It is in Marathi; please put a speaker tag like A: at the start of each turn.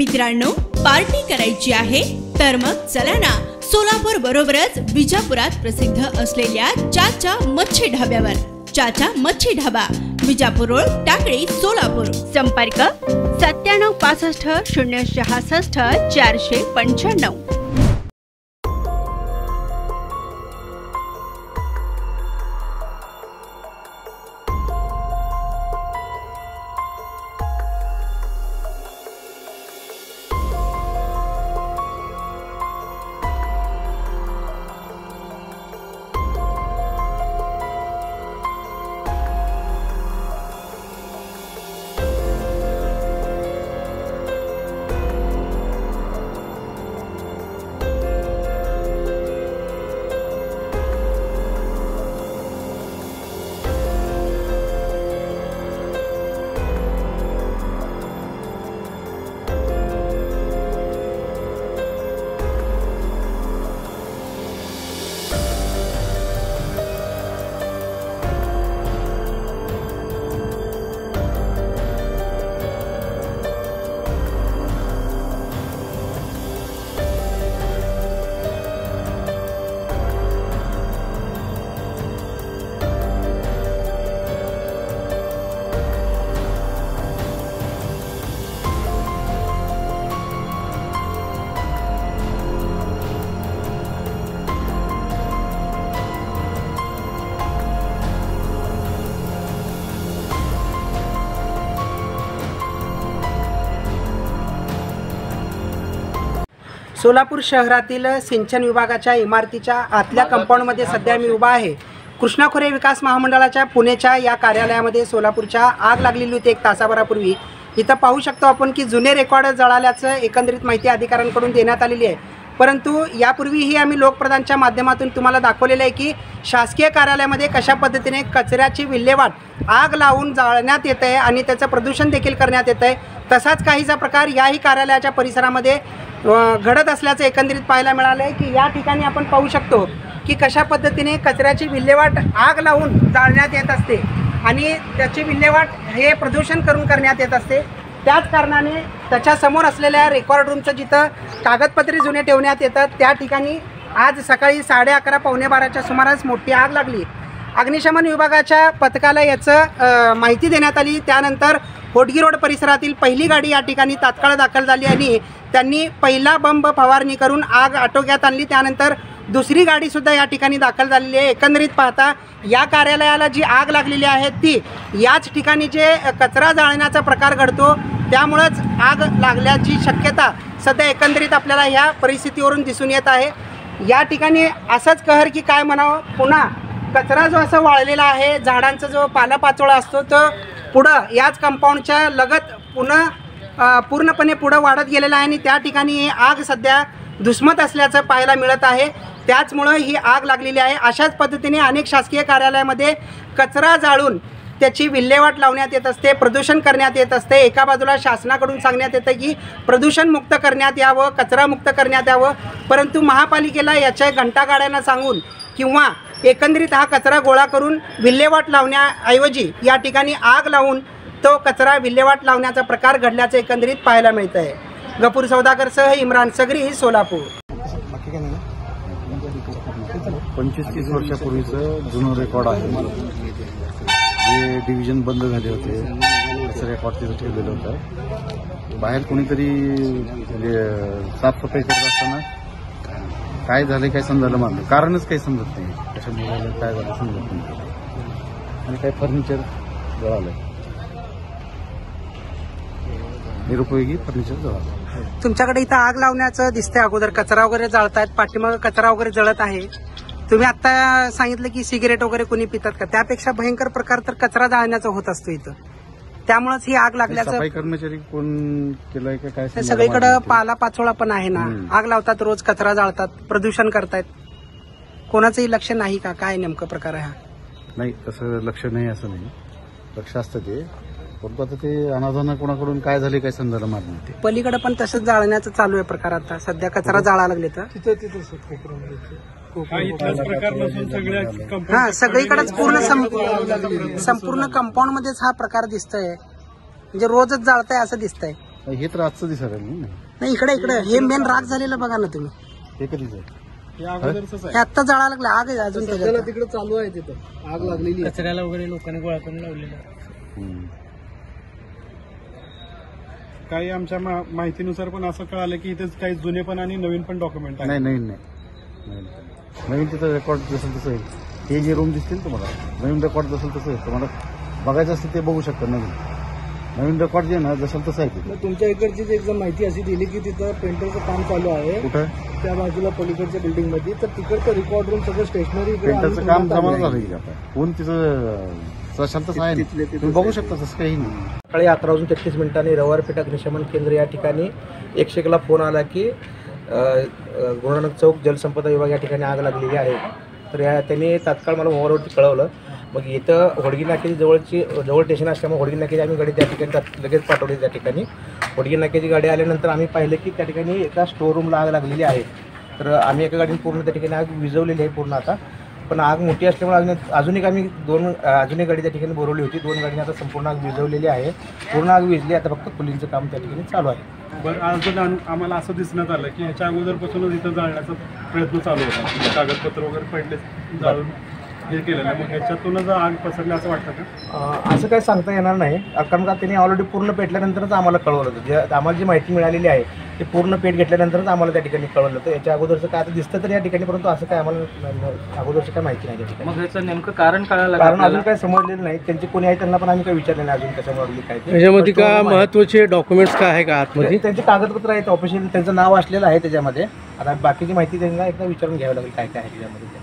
A: मित्रांनो, पार्टी करायची आहे तर मग चला ना, सोलापूर बरोबरच विजापुरात प्रसिद्ध असलेल्या चाचा मच्छी ढाब्यावर. चाचा मच्छी ढाबा, विजापूर रोड, टाकळी, सोलापूर. संपर्क 9765 066 495.
B: सोलापूर शहरातील सिंचन विभागाच्या इमारतीच्या आतल्या कंपाऊंडमध्ये सध्या मी उभा आहे. कृष्णा खोरे विकास महामंडळाच्या पुण्याच्या या कार्यालयामध्ये सोलापूरच्या आग लागलेली होती 1 तासाभरापूर्वी. इथं पाहू शकतो आपण की जुने रेकॉर्ड जळाल्याचं एकंदरीत माहिती अधिकाऱ्यांकडून देण्यात आलेली आहे. परंतु यापूर्वीही आम्ही लोकप्रधानच्या माध्यमातून तुम्हाला दाखवलेलं आहे की शासकीय कार्यालयामध्ये कशा पद्धतीने कचऱ्याची विल्हेवाट आग लावून जाळण्यात येत आहे आणि त्याचं प्रदूषण देखील करण्यात येत आहे. तसाच काहीसा प्रकार याही कार्यालयाच्या परिसरामध्ये घडत असल्याचं एकंदरीत पाहायला मिळालं आहे की या ठिकाणी आपण पाहू शकतो की कशा पद्धतीने कचऱ्याची विल्हेवाट आग लावून जाळण्यात येत असते आणि त्याची विल्हेवाट हे प्रदूषण करून करण्यात येत असते. त्याच कारणाने त्याच्यासमोर असलेल्या रेकॉर्ड रूमचं जिथं कागदपत्रे जुने ठेवण्यात येतात त्या ठिकाणी आज सकाळी 11:30 पावणे 12च्या सुमारास मोठी आग लागली. अग्निशमन विभागाच्या पथकाला याचं माहिती देण्यात आली. त्यानंतर होडगी रोड परिसरातील पहिली गाडी या ठिकाणी तात्काळ दाखल झाली आणि त्यांनी पहिला बंब फवारणी करून आग आटोक्यात आणली. त्यानंतर दुसरी गाडीसुद्धा या ठिकाणी दाखल झालेली आहे. एकंदरीत पाहता या कार्यालयाला जी आग लागलेली आहे ती याच ठिकाणी जे कचरा जाळण्याचा प्रकार घडतो त्यामुळेच आग लागल्याची शक्यता सध्या एकंदरीत आपल्याला ह्या परिस्थितीवरून दिसून येत आहे. या ठिकाणी असंच कहर की काय म्हणावं, पुन्हा कचरा जो असं वाळलेला आहे, झाडांचा जो पालापाचोळा असतो तो पुढं याच कंपाऊंडच्या लगत पूर्णपणे पुढं वाढत गेलेला आहे आणि त्या ठिकाणी आग सध्या धुसमत असल्याचं पाहायला मिळत आहे. त्याचमुळं ही आग लागलेली आहे. अशाच पद्धतीने अनेक शासकीय कार्यालयामध्ये कचरा जाळून त्याची विल्हेवाट लावण्यात येत असते, प्रदूषण करण्यात येत असते. एका बाजूला शासनाकडून सांगण्यात येतं की प्रदूषणमुक्त करण्यात यावं, कचरामुक्त करण्यात यावं, परंतु महापालिकेला याच्या घंटागाड्यांना सांगून किंवा एकंदरीत हा कचरा गोळा करून विल्हेवाट लावण्याऐवजी या ठिकाणी आग लावून तो कचरा विल्हेवाट लावण्याचा प्रकार घडल्याचं एकंदरीत पाहायला मिळत आहे. गफूर सौदागरसह इम्रान सगरी, सोलापूर.
C: 25-30 वर्षापूर्वीचं जुनं रेकॉर्ड आहे. जे डिव्हिजन बंद झाले होते त्याचं रेकॉर्ड तिथं ठेवलेलं होतं. बाहेर कोणीतरी साफसफाई करत असताना काय झालं काय समजायला मानलं, कारणच काही समजत नाही, कशामुळे काय झालं समजत नाही. आणि काय फर्निचर जळालं, निरुपयोगी फर्निचर जळालं.
B: तुमच्याकडे इथं आग लावण्याचं दिसतंय, अगोदर कचरा वगैरे जळतायत, पाठीमागं कचरा वगैरे जळत आहे. तुम्ही आता सांगितलं की सिगरेट वगैरे कोणी पितात का, त्यापेक्षा भयंकर प्रकार तर कचरा जाळण्याचा होत असतो इथं. त्यामुळेच ही आग लागल्याचं.
C: सफाई कर्मचारी कोण केलंय का काय,
B: सगळीकडे पाला पाचोळा पण आहे ना, आग लावतात, रोज कचरा जाळतात, प्रदूषण करतायत. कोणाचंही लक्ष नाही का, काय नेमकं प्रकार आहे हा?
C: नाही, तसं लक्ष नाही असं नाही, लक्ष असतं ते. परंतु आता ते अनाधानं कोणाकडून काय झाले काय समजायला मारत नाही.
B: पलीकडे पण तसंच जाळण्याचं चालू आहे प्रकार. आता सध्या कचरा जाळा लागले तर हा सगळीकडेच संपूर्ण कंपाऊंड मध्येच हा प्रकार दिसतोय. म्हणजे रोजच जाळताय असं दिसतंय.
C: हे तर आजचं दिसत
B: नाही, इकडे हे मेन राग झालेलं बघा ना तुम्ही.
C: हे कधीच आहे?
B: हे आत्ता जळायला लागलं, आग आहे अजून त्याच्यात.
D: तिकडे चालू आहे, तिथं आग लागलेली. कचऱ्याला वगैरे लोकांनी गोळा करून लावलेलं.
E: काही आमच्या माहितीनुसार पण असं कळालं की इथे काही जुने पण आणि नवीन पण डॉक्युमेंट आहे.
C: नाही नवीन तिथं रेकॉर्ड जसं तसं आहे. हे जे रूम दिसतील तुम्हाला नवीन रेकॉर्ड जसं तसं आहे. तुम्हाला बघायचं असतं ते बघू शकता. नवीन रेकॉर्ड जे ना जसं तसं आहे तिथे.
D: तुमच्या इकडची जी एकदम माहिती अशी दिली की तिथं पेंटरचं काम चालू आहे
C: कुठं
D: त्या बाजूला पलीकडच्या बिल्डिंग मध्ये, तर तिकडचं रेकॉर्ड रूम सगळं स्टेशनरी
C: पेंटरचं काम जमा झालं की आता कोण तिथं शांतच आहे ना. तुम्ही बघू शकता तसं काही नाही.
B: सकाळी 11:33 रविवार पेठ अग्निशमन केंद्र या ठिकाणी 101ला फोन आला की गुरुनानक चौक जलसंपदा विभाग या ठिकाणी आग लागलेली आहे. तर त्यांनी तात्काळ मला मोबाईलवरती कळवलं. मग इथं होडगी नाक्याची जवळ स्टेशन असल्यामुळे होडगी नाक्याची आम्ही गाडी त्या ठिकाणी लगेच पाठवली. त्या ठिकाणी होडगी नाक्याची गाडी आल्यानंतर आम्ही पाहिलं की त्या ठिकाणी एका स्टोर रूमला आग लागलेली आहे. तर आम्ही एका गाडीने पूर्ण त्या ठिकाणी आग विझवलेली आहे पूर्ण आता. पण आग मोठी असल्यामुळे अजून एक गाडी त्या ठिकाणी बोलवली होती. 2 गाडीने आता संपूर्ण आग विझवलेली आहे. पूर्ण आग विझली. आता फक्त कुलिंगचं काम त्या ठिकाणी चालू आहे.
E: बरं, अजून आम्हाला असं दिसण्यात आलं की ह्याच्या अगोदरपासूनच इथं जाळण्याचा प्रयत्न चालू होता. कागदपत्र वगैरे पडले जाळून हे केलेलं. मग ह्याच्यातूनच आग पसरली असं वाटतं का?
B: असं काही सांगता येणार नाही, कारण का त्यांनी ऑलरेडी पूर्ण पेटल्यानंतरच आम्हाला कळवलं होतं. आम्हाला जी माहिती मिळालेली आहे ते पूर्ण पेट घेतल्यानंतरच आम्हाला त्या ठिकाणी कळवलं होतं. याच्या अगोदरचं काय आता दिसतं तर या ठिकाणी, परंतु असं काय आम्हाला अगोदरचं काय माहिती नाही त्या ठिकाणी.
D: मग ह्याचं नेमकं कारण कळालं?
B: कारण अजून काही समजलेलं नाही. त्यांचे कोणी आहे त्यांना पण आम्ही काही विचारलं नाही अजून कशामुळे काय ते.
D: त्याच्यामध्ये का महत्वाचे डॉक्युमेंट्स काय आहे का आतमध्ये?
B: त्यांचे कागदपत्र आहेत ऑफिशियल, त्यांचं नाव असलेलं आहे त्याच्यामध्ये. आता बाकीची माहिती त्यांना एकदा विचारून घ्यावी लागेल काय काय आहे त्याच्यामध्ये.